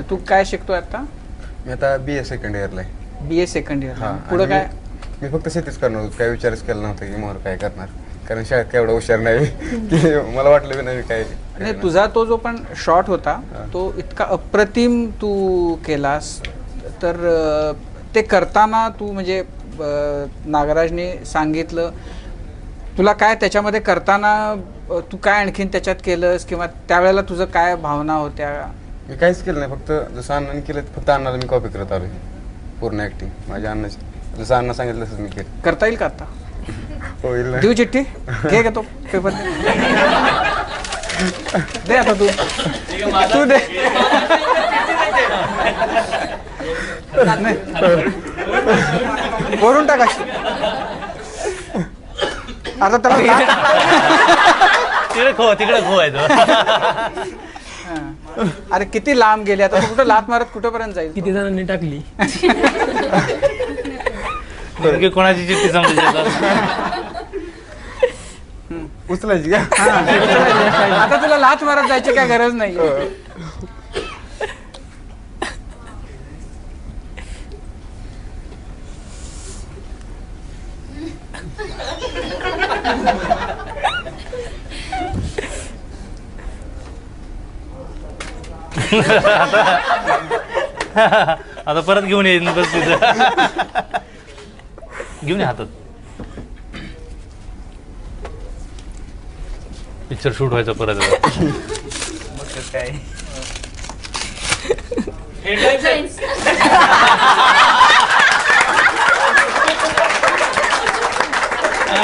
तू काय शिकतोय आता? मी आता BA सेकंड इयरला आहे. BA second year. हां. पुढं काय? मी फक्त शेतीच करणार होतो, काय विचारच केला नव्हता की मोर काय करणार, कारण शाळेत काय एवढा हुशार नाही की मला वाटलं बी नाही काय. नाही, तुझा तो जो पण शॉट होता तो इतका अप्रतिम तू केलास, तर ते करताना तू म्हणजे नागराजने सांगितलं तुला काय त्याच्यामध्ये करताना, तू काय आणखीन त्याच्यात केलंस किंवा त्यावेळेला तुझं काय भावना होत्या? मी काहीच केलं नाही, फक्त जसं अण्णाने केलं फक्त अण्णाला मी कॉपी करत आलो पूर्ण ॲक्टिंग माझ्या अण्णाची, जसं अण्णा सांगितलं तसंच मी केलं. करता येईल का आता? होईल ना. देऊ चिठ्ठी घे का तो पेपर दे आता तू दे. वरून टाका आता त्याला. तिकडे खो अरे किती लांब गेले आता, कुठं लात मारत कुठपर्यंत जाईल? किती जणांनी टाकली? कोणाची चिठ्ठी समजायची उचलायची का? आता तुला लात मारत जायची काय गरज नाही. आता परत घेऊन येईन बस तिथं. घेऊन ये हातात. पिक्चर शूट व्हायचा परत. काय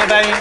टाइम